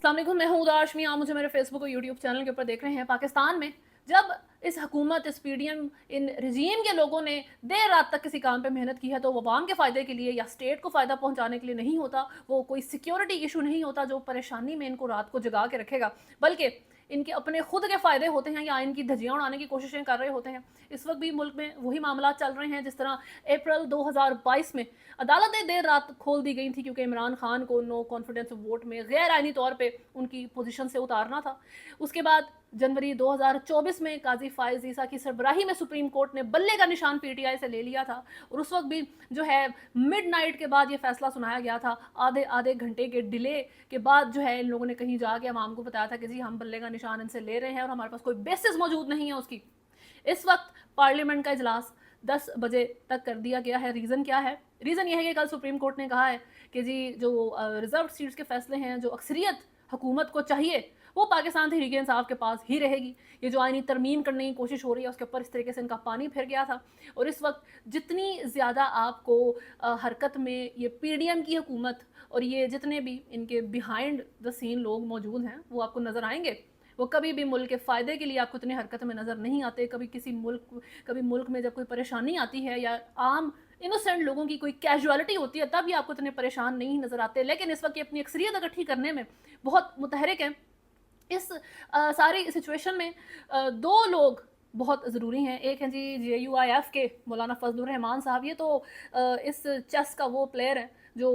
अस्सलाम वालेकुम, मैं हूँ उदार आशमी। आप मुझे मेरे फेसबुक और यूट्यूब चैनल के ऊपर देख रहे हैं। पाकिस्तान में जब इस हुकूमत, इस पीडीएम, इन रजीम के लोगों ने देर रात तक किसी काम पे मेहनत की है तो वो अवाम के फ़ायदे के लिए या स्टेट को फ़ायदा पहुंचाने के लिए नहीं होता। वो कोई सिक्योरिटी इशू नहीं होता जो परेशानी में इनको रात को जगा के रखेगा, बल्कि इनके अपने खुद के फ़ायदे होते हैं या इनकी धज्जियाँ उड़ाने की कोशिशें कर रहे होते हैं। इस वक्त भी मुल्क में वही मामला चल रहे हैं। जिस तरह अप्रैल 2022 में अदालतें देर रात खोल दी गई थी क्योंकि इमरान खान को नो कॉन्फिडेंस वोट में गैर आइनी तौर पे उनकी पोजीशन से उतारना था। उसके बाद जनवरी 2024 में काजी फायज ईसा की सरबराही में सुप्रीम कोर्ट ने बल्ले का निशान पीटीआई से ले लिया था और उस वक्त भी जो है मिडनाइट के बाद ये फैसला सुनाया गया था। आधे आधे घंटे के डिले के बाद जो है इन लोगों ने कहीं जाके अवाम को बताया था कि जी हम बल्ले का निशान इनसे ले रहे हैं और हमारे पास कोई बेसिस मौजूद नहीं है उसकी। इस वक्त पार्लियामेंट का इजलास 10 बजे तक कर दिया गया है। रीज़न क्या है? रीज़न यह है कि कल सुप्रीम कोर्ट ने कहा है कि जी जो रिजर्व सीट्स के फैसले हैं, जो अक्सरियत हुकूमत को चाहिए वो पाकिस्तान तहरीक इंसाफ के पास ही रहेगी। ये जो आईनी तरमीम करने की कोशिश हो रही है उसके ऊपर इस तरीके से इनका पानी फिर गया था। और इस वक्त जितनी ज़्यादा आपको हरकत में ये पीडीएम की हुकूमत और ये जितने भी इनके बिहाइंड द सीन लोग मौजूद हैं वो आपको नज़र आएंगे। वो कभी भी मुल्क के फ़ायदे के लिए आपको इतनी हरकत में नज़र नहीं आते। कभी मुल्क में जब कोई परेशानी आती है या आम इनोसेंट लोगों की कोई कैजुअलिटी होती है तब भी आपको इतने परेशान नहीं नज़र आते। लेकिन इस वक्त ये अपनी अक्सरियत इकट्ठी करने में बहुत मुतहरिक हैं। इस सारी सिचुएशन में दो लोग बहुत ज़रूरी हैं। एक हैं जी JUIF के मौलाना फजलुर रहमान साहब। ये तो इस चेस का वो प्लेयर है जो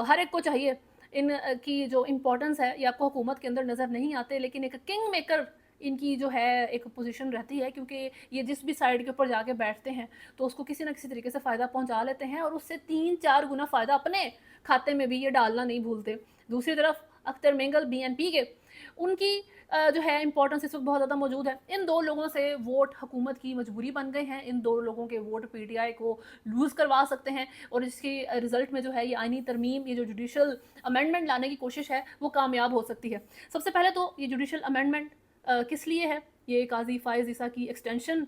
हर एक को चाहिए। इन की जो इम्पोर्टेंस है ये आपको हुकूमत के अंदर नज़र नहीं आते, लेकिन एक किंग मेकर इनकी जो है एक पोजीशन रहती है क्योंकि ये जिस भी साइड के ऊपर जाके बैठते हैं तो उसको किसी ना किसी तरीके से फ़ायदा पहुंचा लेते हैं और उससे 3-4 गुना फ़ायदा अपने खाते में भी ये डालना नहीं भूलते। दूसरी तरफ अख्तर मेंगल BNP के, उनकी जो है इंपॉर्टेंस इस वक्त बहुत ज़्यादा मौजूद है। इन दो लोगों से वोट हुकूमत की मजबूरी बन गए हैं। इन दो लोगों के वोट पीटीआई को लूज़ करवा सकते हैं और इसके रिजल्ट में जो है ये आईनी तरमीम, ये जो जुडिशल अमेंडमेंट लाने की कोशिश है वो कामयाब हो सकती है। सबसे पहले तो ये जुडिशल अमेंडमेंट किस लिए है? ये काजी फायज ईसा की एक्सटेंशन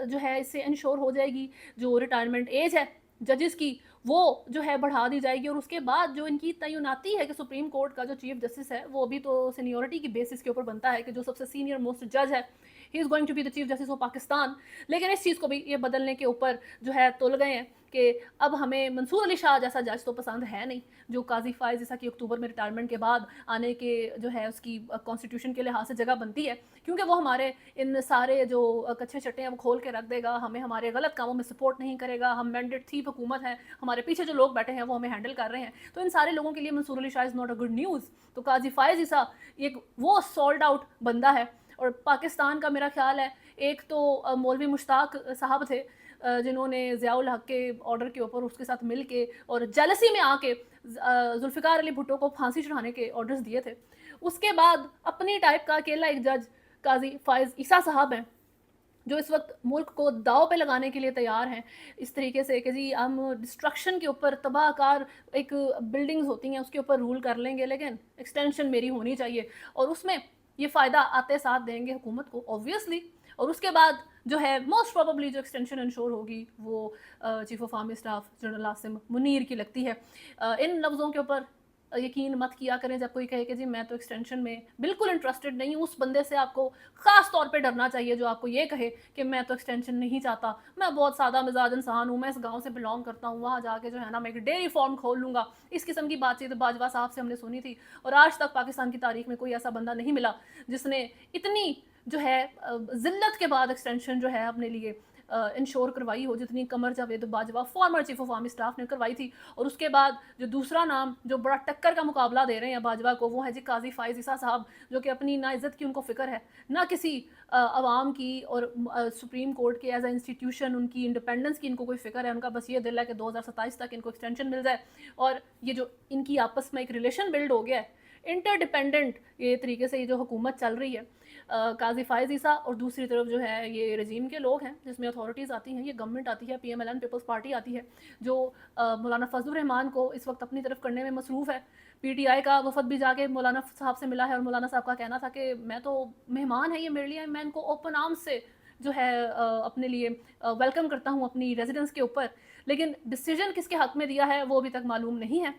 जो है इससे इंश्योर हो जाएगी। जो रिटायरमेंट एज है जजेस की वो जो है बढ़ा दी जाएगी और उसके बाद जो इनकी तैनाती है कि सुप्रीम कोर्ट का जो चीफ जस्टिस है वो अभी तो सीनियोरिटी की बेसिस के ऊपर बनता है कि जो सबसे सीनियर मोस्ट जज है he is going to be the chief justice of Pakistan. लेकिन इस चीज़ को भी ये बदलने के ऊपर जो है तुल गए हैं कि अब हमें मंसूर अली शाह जैसा जज तो पसंद है नहीं, जो काजी फायज जैसा कि अक्टूबर में रिटायरमेंट के बाद आने के जो है उसकी कॉन्स्टिट्यूशन के लिहाज से जगह बनती है क्योंकि वो हमारे इन सारे जो कच्चे चट्टे हैं वो खोल के रख देगा, हमें हमारे गलत कामों में सपोर्ट नहीं करेगा। हम मैंडेट थी हुकूमत है, हमारे पीछे जो लोग बैठे हैं वो हमें हैंडल कर रहे हैं, तो इन सारे लोगों के लिए Mansoor Ali Shah is not a good news. तो काजी फायज ईसा एक वो सोल्ड आउट बंदा है और पाकिस्तान का मेरा ख्याल है एक तो मौलवी मुश्ताक साहब थे जिन्होंने ज़ियाउल हक के ऑर्डर के ऊपर उसके साथ मिल के और जेलसी में आके जुल्फ़िकार अली भुट्टो को फांसी चढ़ाने के ऑर्डर्स दिए थे। उसके बाद अपनी टाइप का अकेला एक जज काजी फायज ईसा साहब हैं जो इस वक्त मुल्क को दाव पे लगाने के लिए तैयार हैं इस तरीके से कि जी हम डिस्ट्रक्शन के ऊपर, तबाहकार एक बिल्डिंग्स होती हैं उसके ऊपर रूल कर लेंगे लेकिन एक्सटेंशन मेरी होनी चाहिए और उसमें ये फ़ायदा आते साथ देंगे हुकूमत को ऑब्वियसली। और उसके बाद जो है मोस्ट प्रोबेबली जो एक्सटेंशन इंश्योर होगी वो chief of army staff general Asim Munir की लगती है। इन लफ्ज़ों के ऊपर यकीन मत किया करें जब कोई कहे कि जी मैं तो एक्सटेंशन में बिल्कुल इंटरेस्टेड नहीं हूँ। उस बंदे से आपको ख़ास तौर पे डरना चाहिए जो आपको ये कहे कि मैं तो एक्सटेंशन नहीं चाहता, मैं बहुत सादा मिजाज इंसान हूँ, मैं इस गांव से बिलोंग करता हूँ, वहाँ जाके जो है ना मैं एक डेयरी फार्म खोल लूँगा। इस किस्म की बातचीत बाजवा साहब से हमने सुनी थी और आज तक पाकिस्तान की तारीख में कोई ऐसा बंदा नहीं मिला जिसने इतनी जो है ज़िल्लत के बाद एक्सटेंशन जो है अपने लिए इंश्योर करवाई हो जितनी Qamar Javed Bajwa former chief of army staff ने करवाई थी। और उसके बाद जो दूसरा नाम जो बड़ा टक्कर का मुकाबला दे रहे हैं बाजवा को वो है जी काजी फायज ईसा साहब, जो कि अपनी ना इज़्ज़त की उनको फ़िक्र है ना किसी आवाम की और सुप्रीम कोर्ट के एज ए इंस्टीट्यूशन उनकी इंडिपेंडेंस की इनको कोई फ़िक्र है। उनका बस ये दिल है कि 2027 तक इनको एक्सटेंशन मिल जाए और ये जो इनकी आपस में एक रिलेशन बिल्ड हो गया है इंटरडिपेंडेंट ये तरीके से ये जो हुकूमत चल रही है काजी फायज ईसा और दूसरी तरफ जो है ये रजीम के लोग हैं जिसमें अथॉरिटीज़ आती हैं, ये गवर्नमेंट आती है, PMLN पीपल्स पार्टी आती है जो मौलाना फजलुर रहमान को इस वक्त अपनी तरफ करने में मसरूफ़ है। PTI का वफद भी जाके मौलाना साहब से मिला है और मौलाना साहब का कहना था कि मैं तो मेहमान है ये मेरे लिए, मैं इनको ओपन आर्म्स से जो है अपने लिए वेलकम करता हूँ अपनी रेजिडेंस के ऊपर, लेकिन डिसीजन किसके हक़ में दिया है वो अभी तक मालूम नहीं है।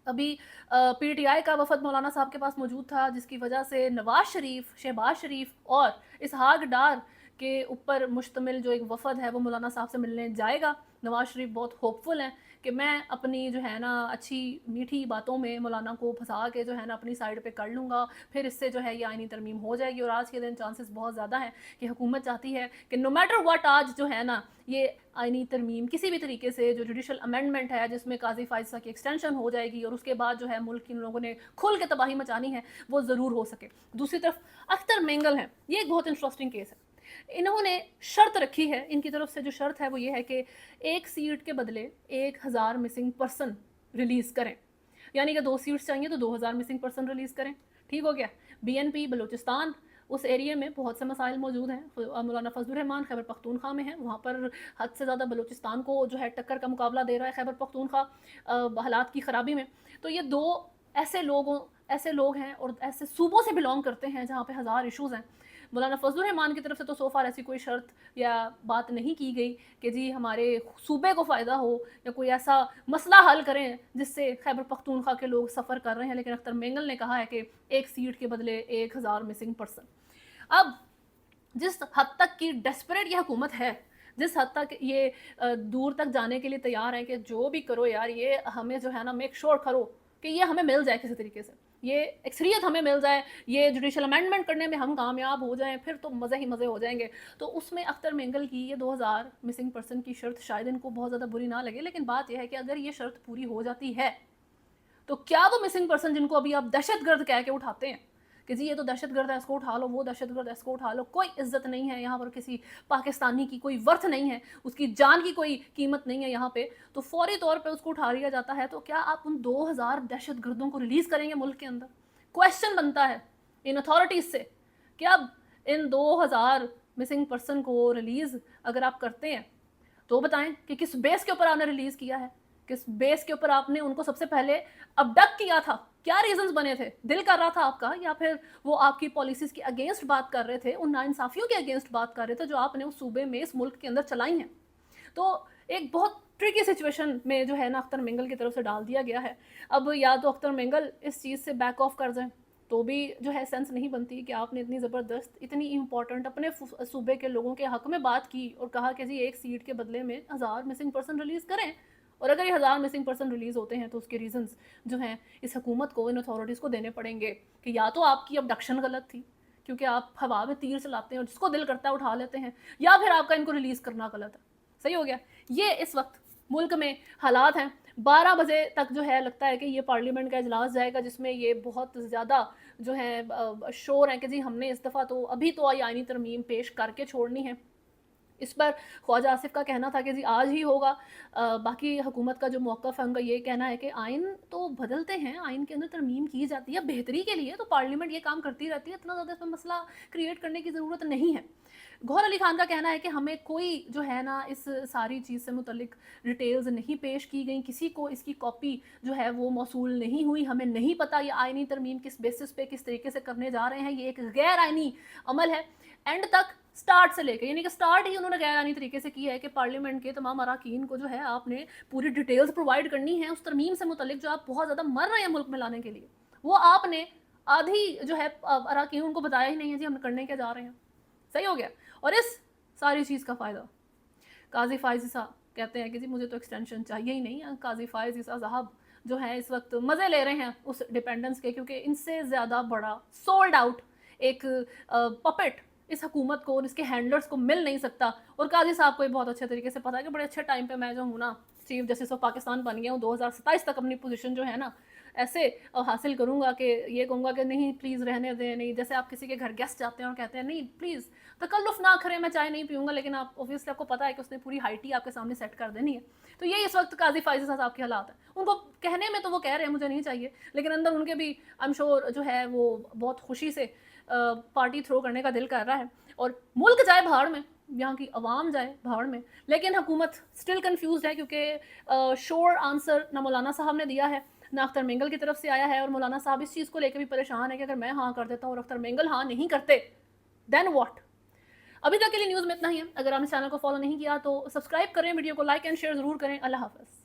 अभी पीटीआई का वफद मौलाना साहब के पास मौजूद था, जिसकी वजह से नवाज शरीफ, शहबाज शरीफ और इसहाक डार के ऊपर मुश्तमिल जो एक वफद है वो मौलाना साहब से मिलने जाएगा। नवाज शरीफ बहुत होपफुल हैं कि मैं अपनी जो है ना अच्छी मीठी बातों में मौलाना को फंसा के जो है ना अपनी साइड पे कर लूँगा, फिर इससे जो है ये आइनी तरमीम हो जाएगी। और आज के दिन चांसेस बहुत ज़्यादा हैं कि हुकूमत चाहती है कि नो मैटर व्हाट आज जो है ना ये आइनी तरमीम किसी भी तरीके से जो जुडिशल अमेंडमेंट है जिसमें काजी फायजा की एक्सटेंशन हो जाएगी और उसके बाद जो है मुल्क के लोगों ने खुल के तबाही मचानी है वो ज़रूर हो सके। दूसरी तरफ अख्तर मेंगल हैं, ये एक बहुत इंटरेस्टिंग केस है। इन्होंने शर्त रखी है, इनकी तरफ से जो शर्त है वो ये है कि एक सीट के बदले 1000 मिसिंग पर्सन रिलीज़ करें, यानी कि 2 सीट्स चाहिए तो 2000 मिसिंग पर्सन रिलीज़ करें। ठीक हो गया। बीएनपी बलूचिस्तान उस एरिया में बहुत से मसाइल मौजूद हैं। मौलाना फजलुर रहमान खैबर पख्तूनख्वा में है, वहाँ पर हद से ज़्यादा बलूचिस्तान को जो है टक्कर का मुकाबला दे रहा है खैबर पख्तूनख्वा हालात की ख़राबी में। तो ये दो ऐसे लोग हैं और ऐसे सूबों से बिलोंग करते हैं जहाँ पे हज़ार इशूज़ हैं। मौलाना फजलुर रहमान की तरफ से तो सो फार ऐसी कोई शर्त या बात नहीं की गई कि जी हमारे सूबे को फ़ायदा हो या कोई ऐसा मसला हल करें जिससे खैबर पख्तूनख्वा के लोग सफ़र कर रहे हैं। लेकिन अख्तर मेंगल ने कहा है कि एक सीट के बदले 1000 मिसिंग पर्सन। अब जिस हद तक की डेस्परेट ये हुकूमत है, जिस हद तक ये दूर तक जाने के लिए तैयार है कि जो भी करो यार ये हमें जो है ना मेक श्योर करो कि ये हमें मिल जाए किसी तरीके से, ये अक्सरियत हमें मिल जाए, ये जुडिशल अमेंडमेंट करने में हम कामयाब हो जाएं, फिर तो मज़े ही मज़े हो जाएंगे। तो उसमें अख्तर मेंगल की ये 2000 मिसिंग पर्सन की शर्त शायद इनको बहुत ज़्यादा बुरी ना लगे, लेकिन बात यह है कि अगर ये शर्त पूरी हो जाती है तो क्या वो मिसिंग पर्सन जिनको अभी आप दहशतगर्द कह के उठाते हैं कि जी ये तो दहशतगर्द है इसको उठा लो, वो दहशतगर्द है इसको उठा लो, कोई इज्जत नहीं है यहाँ पर, किसी पाकिस्तानी की कोई वर्थ नहीं है, उसकी जान की कोई कीमत नहीं है यहाँ पे, तो फौरी तौर पे उसको उठा लिया जाता है। तो क्या आप उन 2000 दहशतगर्दों को रिलीज़ करेंगे मुल्क के अंदर? क्वेश्चन बनता है इन अथॉरिटीज़ से कि अब इन 2000 मिसिंग पर्सन को रिलीज़ अगर आप करते हैं तो बताएं कि किस बेस के ऊपर आपने रिलीज़ किया है, किस बेस के ऊपर आपने उनको सबसे पहले अबडक्ट किया था, क्या रीजंस बने थे, दिल कर रहा था आपका, या फिर वो आपकी पॉलिसीज के अगेंस्ट बात कर रहे थे, उन नाइंसाफियों के अगेंस्ट बात कर रहे थे जो आपने उस सूबे में इस मुल्क के अंदर चलाई हैं। तो एक बहुत ट्रिकी सिचुएशन में जो है ना अख्तर मेंगल की तरफ से डाल दिया गया है। अब या तो अख्तर मेंगल इस चीज़ से बैक ऑफ कर जाएं तो भी जो है सेंस नहीं बनती कि आपने इतनी ज़बरदस्त, इतनी इंपॉर्टेंट अपने सूबे के लोगों के हक में बात की और कहा कि जी एक सीट के बदले में 1000 मिसिंग पर्सन रिलीज़ करें। और अगर ये 1000 मिसिंग पर्सन रिलीज़ होते हैं तो उसके रीजंस जो हैं इस हुकूमत को, इन अथॉरिटीज़ को देने पड़ेंगे कि या तो आपकी अबडक्शन गलत थी क्योंकि आप हवा में तीर चलाते हैं और जिसको दिल करता है उठा लेते हैं, या फिर आपका इनको रिलीज़ करना गलत है। सही हो गया। ये इस वक्त मुल्क में हालात हैं। 12 बजे तक जो है लगता है कि ये पार्लियामेंट का इजलास जाएगा जिसमें ये बहुत ज़्यादा जो है शोर है कि जी हमने इस दफ़ा तो अभी तो आईनी तरमीम पेश करके छोड़नी है। इस पर ख्वाजा आसिफ का कहना था कि जी आज ही होगा। बाकी हुकूमत का जो मौक़िफ़ है उनका ये कहना है कि आइन तो बदलते हैं, आइन के अंदर तरमीम की जाती है बेहतरी के लिए, तो पार्लियामेंट ये काम करती रहती है, इतना ज़्यादा इसमें मसला क्रिएट करने की ज़रूरत नहीं है। गौहर अली खान का कहना है कि हमें कोई जो है ना इस सारी चीज़ से मुतल्लिक डिटेल्स नहीं पेश की गई, किसी को इसकी कॉपी जो है वो मौसूल नहीं हुई, हमें नहीं पता ये आइनी तरमीम किस बेसिस पे किस तरीके से करने जा रहे हैं, ये एक गैर आइनी अमल है। एंड तक स्टार्ट से लेकर, यानी कि स्टार्ट ही उन्होंने गैर आइनी तरीके से की है कि पार्लियामेंट के तमाम अराकीन को जो है आपने पूरी डिटेल्स प्रोवाइड करनी है उस तरमीम से मुतल्लिक जो आप बहुत ज़्यादा मर रहे हैं मुल्क में लाने के लिए, वो आपने आधी जो है अराकीन उनको बताया ही नहीं है जी हम करने के जा रहे हैं। सही हो गया। और इस सारी चीज़ का फ़ायदा काजी फायज़ ईसा कहते हैं कि जी मुझे तो एक्सटेंशन चाहिए ही नहीं। काजी फायज़ ईसा साहब जो है इस वक्त मज़े ले रहे हैं उस डिपेंडेंस के, क्योंकि इनसे ज़्यादा बड़ा सोल्ड आउट एक पपेट इस हुकूमत को और इसके हैंडलर्स को मिल नहीं सकता। और काजी साहब को ये बहुत अच्छे तरीके से पता है कि बड़े अच्छे टाइम पे मैं जो हूँ ना चीफ जस्टिस ऑफ पाकिस्तान बन गया हूँ, 2027 तक अपनी पोजीशन जो है ना ऐसे हासिल करूँगा कि ये कहूँगा कि नहीं प्लीज़ रहने दें, नहीं जैसे आप किसी के घर गेस्ट जाते हैं और कहते हैं नहीं प्लीज़ तकल्लुफ़ ना करें, मैं चाय नहीं पीऊँगा, लेकिन आप ऑब्वियसली आपको पता है कि उसने पूरी हाइट ही आपके सामने सेट कर देनी है। तो ये इस वक्त काजी फायज़ साहब के हालात है। उनको कहने में तो वो कह रहे हैं मुझे नहीं चाहिए, लेकिन अंदर उनके भी आई एम श्योर जो है वो बहुत खुशी से पार्टी थ्रो करने का दिल कर रहा है और मुल्क जाए भाड़ में, यहाँ की आवाम जाए भाड़ में। लेकिन हुकूमत स्टिल कंफ्यूज है क्योंकि श्योर आंसर ना मौलाना साहब ने दिया है ना अख्तर मेंगल की तरफ से आया है। और मौलाना साहब इस चीज़ को लेकर भी परेशान है कि अगर मैं हाँ कर देता हूँ और अख्तर मेंगल हाँ नहीं करते देन व्हाट। अभी तक के लिए न्यूज़ में इतना ही है। अगर आपने चैनल को फॉलो नहीं किया तो सब्सक्राइब करें, वीडियो को लाइक एंड शेयर ज़रूर करें। अल्लाह हाफ़िज़।